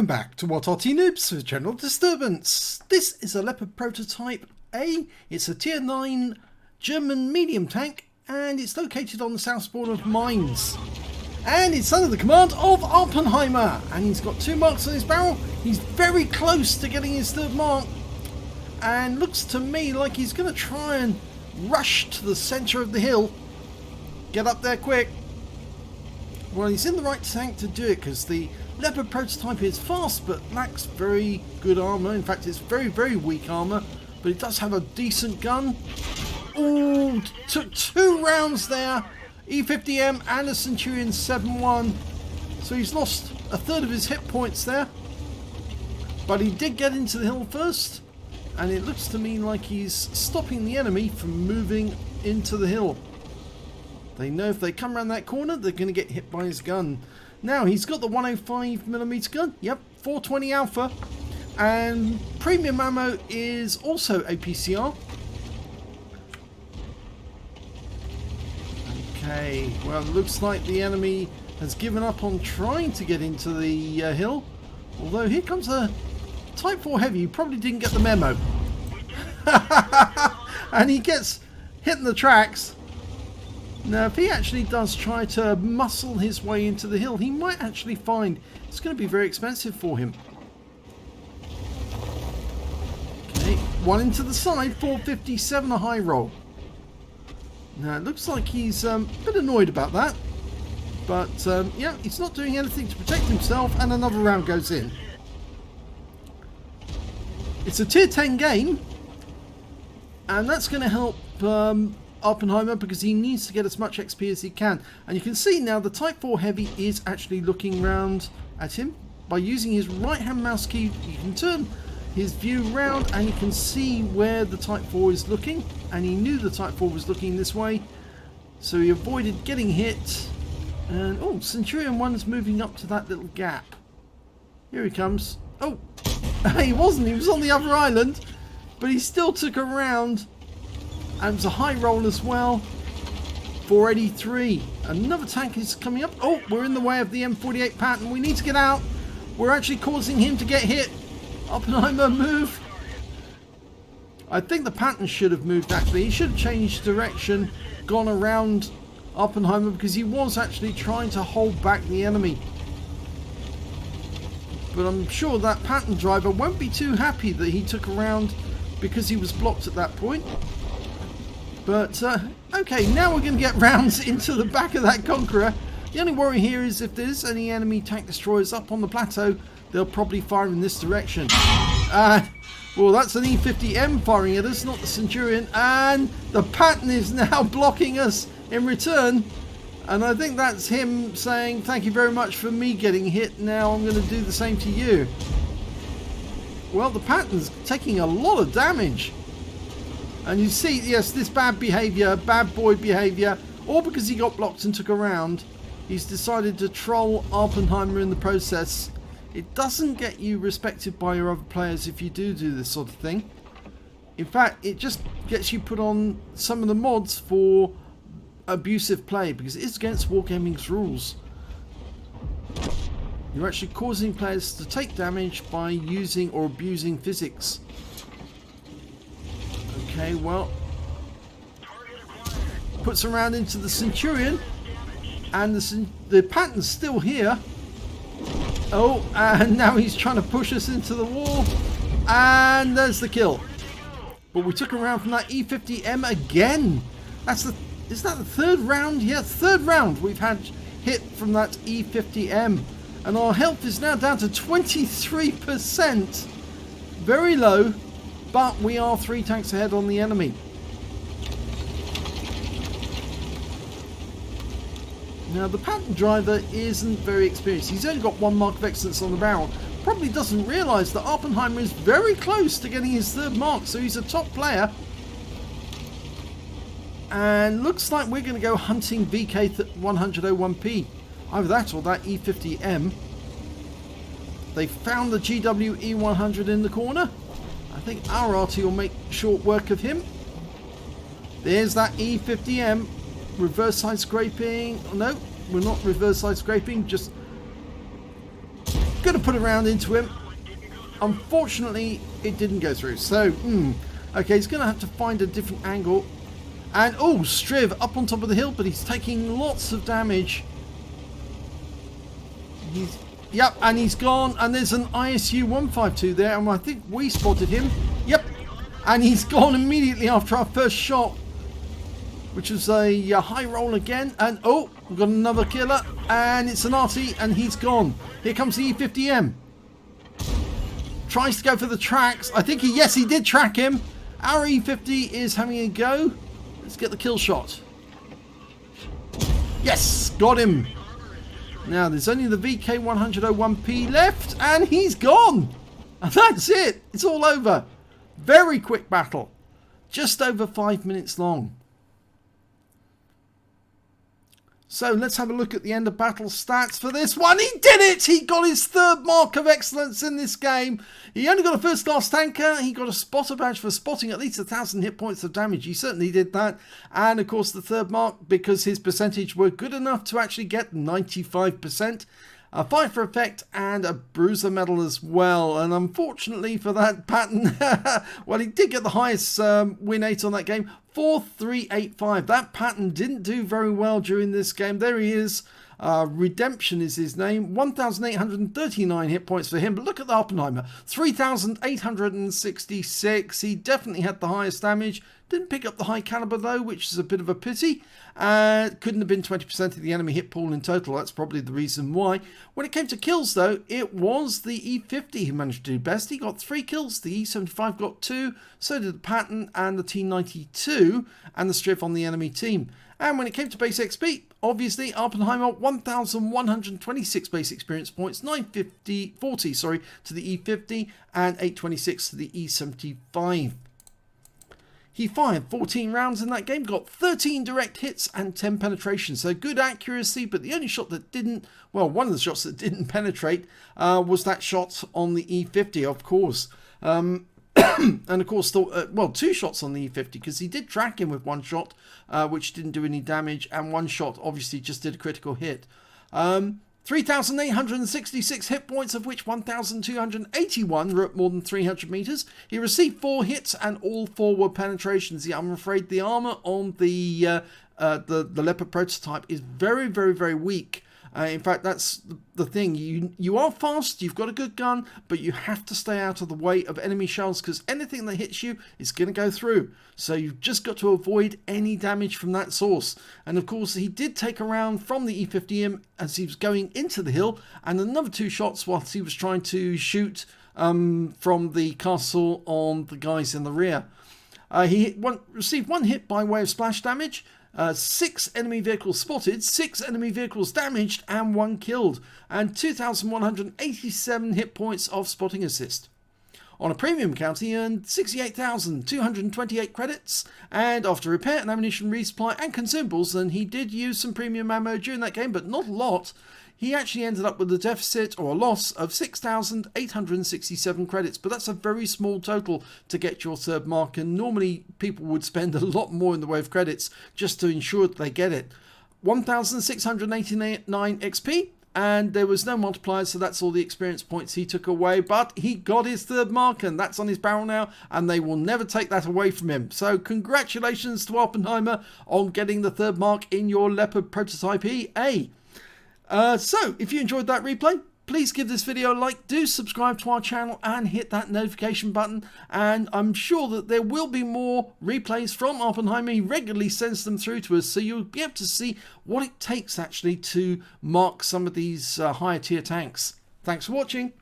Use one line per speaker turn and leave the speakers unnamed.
Welcome back to What Arty Noobs with General Disturbance. This is a Leopard Prototyp A. It's a tier 9 German medium tank and it's located on the south border of Mainz. And it's under the command of Awppenheimer, and he's got 2 marks on his barrel. He's very close to getting his 3rd mark and looks to me like he's going to try and rush to the centre of the hill. Get up there quick. Well, he's in the right tank to do it because the Leopard Prototyp is fast but lacks very good armour. In fact, it's very weak armour, but it does have a decent gun. Ooh, took 2 rounds there. E50M and a Centurion 7-1. So he's lost a third of his hit points there. But he did get into the hill first, and it looks to me like he's stopping the enemy from moving into the hill. They know if they come around that corner, they're going to get hit by his gun. Now, he's got the 105mm gun. Yep, 420 Alpha. And premium ammo is also APCR. Okay, well, it looks like the enemy has given up on trying to get into the hill. Although, here comes a Type 4 Heavy. You probably didn't get the memo. And he gets hit in the tracks. Now, if he actually does try to muscle his way into the hill, he might actually find it's going to be very expensive for him. Okay, 1 into the side, 457, a high roll. Now, it looks like he's a bit annoyed about that. But, yeah, he's not doing anything to protect himself, and another round goes in. It's a tier 10 game, and that's going to help Awppenheimer because he needs to get as much XP as he can. And you can see now the Type 4 Heavy is actually looking round at him. By using his right hand mouse key, you can turn his view round and you can see where the Type 4 is looking. And he knew the Type 4 was looking this way, so he avoided getting hit. And oh, Centurion 1 is moving up to that little gap. Here he comes. Oh, he wasn't, he was on the other island, but he still took a round. And it was a high roll as well. 483. Another tank is coming up. Oh, we're in the way of the M48 Patton. We need to get out. We're actually causing him to get hit. Awppenheimer, move. I think the Patton should have moved actually. He should have changed direction, gone around Awppenheimer because he was actually trying to hold back the enemy. But I'm sure that Patton driver won't be too happy that he took a round because he was blocked at that point. But, okay, now we're going to get rounds into the back of that Conqueror. The only worry here is if there's any enemy tank destroyers up on the plateau, they'll probably fire in this direction. Well, that's an E50M firing at us, not the Centurion. And the Patton is now blocking us in return. And I think that's him saying, thank you very much for me getting hit. Now I'm going to do the same to you. Well, the Patton's taking a lot of damage. And you see, yes, this bad behaviour, bad boy behaviour, all because he got blocked and took a round. He's decided to troll Awppenheimer in the process. It doesn't get you respected by your other players if you do this sort of thing. In fact, it just gets you put on some of the mods for abusive play because it's against Wargaming's rules. You're actually causing players to take damage by using or abusing physics. Okay, well, puts a round into the Centurion, and the Patton's still here. Oh, and now he's trying to push us into the wall, and there's the kill. But we took a round from that E50M again. Is that the 3rd round? Yeah, 3rd round we've had hit from that E50M, and our health is now down to 23%. Very low. But we are 3 tanks ahead on the enemy. Now the Patton driver isn't very experienced. He's only got 1 mark of excellence on the barrel. Probably doesn't realise that Awppenheimer is very close to getting his 3rd mark. So he's a top player. And looks like we're going to go hunting VK101P. Either that or that E50M. They found the GWE100 in the corner. I think our Arty will make short work of him. There's that E50M. Reverse side scraping. Oh, no, we're not reverse side scraping. Just going to to put a round into him. Unfortunately, it didn't go through. So, okay, he's going to have to find a different angle. And, oh, Striv up on top of the hill, but he's taking lots of damage. Yep, and he's gone. And there's an ISU 152 there, and I think we spotted him. Yep, and he's gone immediately after our first shot, which was a high roll again. And, oh, we've got another killer, and it's an Arty, and he's gone. Here comes the E50M. Tries to go for the tracks. I think yes, he did track him. Our E50 is having a go. Let's get the kill shot. Yes, got him. Now there's only the VK101P left, and he's gone. And that's it. It's all over. Very quick battle. Just over 5 minutes long. So let's have a look at the end of battle stats for this one. He did it! He got his third mark of excellence in this game. He only got a first class tanker. He got a spotter badge for spotting at least 1,000 hit points of damage. He certainly did that. And of course the third mark because his percentage were good enough to actually get 95%. A 5 for effect and a bruiser medal as well. And unfortunately for that pattern, well, he did get the highest win rate on that game, 4385. That pattern didn't do very well during this game. There he is. Redemption is his name. 1,839 hit points for him. But look at the Awppenheimer, 3,866. He definitely had the highest damage. Didn't pick up the high caliber though, which is a bit of a pity. Couldn't have been 20% of the enemy hit pool in total. That's probably the reason why. When it came to kills though, it was the E50 who managed to do best. He got 3 kills. The E75 got 2. So did the Patton and the T92 and the Striv on the enemy team. And when it came to base XP, obviously Awppenheimer 1,126 base experience points, 940 to the E50 and 826 to the E75. He fired 14 rounds in that game, got 13 direct hits and 10 penetrations. So good accuracy, but the only shot that didn't, well, one of the shots that didn't penetrate was that shot on the E50, of course. And of course, well, 2 shots on the E50 because he did track him with 1 shot, which didn't do any damage, and 1 shot obviously just did a critical hit. 3,866 hit points, of which 1,281 were at more than 300 meters. He received 4 hits, and all 4 were penetrations. Yeah, I'm afraid the armor on the Leopard Prototype is very, very, very weak. In fact, that's the thing. You are fast, you've got a good gun, but you have to stay out of the way of enemy shells because anything that hits you is going to go through. So you've just got to avoid any damage from that source. And of course, he did take a round from the E50M as he was going into the hill, and another 2 shots whilst he was trying to shoot from the castle on the guys in the rear. He received 1 hit by way of splash damage. 6 enemy vehicles spotted, 6 enemy vehicles damaged, and 1 killed, and 2,187 hit points of spotting assist. On a premium account, he earned 68,228 credits, and after repair and ammunition resupply and consumables, and he did use some premium ammo during that game, but not a lot, he actually ended up with a deficit or a loss of 6,867 credits. But that's a very small total to get your third mark, and normally people would spend a lot more in the way of credits just to ensure that they get it. 1,689 XP, and there was no multiplier, so that's all the experience points he took away. But he got his third mark, and that's on his barrel now, and they will never take that away from him. So congratulations to Awppenheimer on getting the third mark in your Leopard Prototyp A. So, if you enjoyed that replay, please give this video a like, do subscribe to our channel and hit that notification button. And I'm sure that there will be more replays from Awppenheimer. He regularly sends them through to us, so you'll be able to see what it takes actually to mark some of these higher tier tanks. Thanks for watching.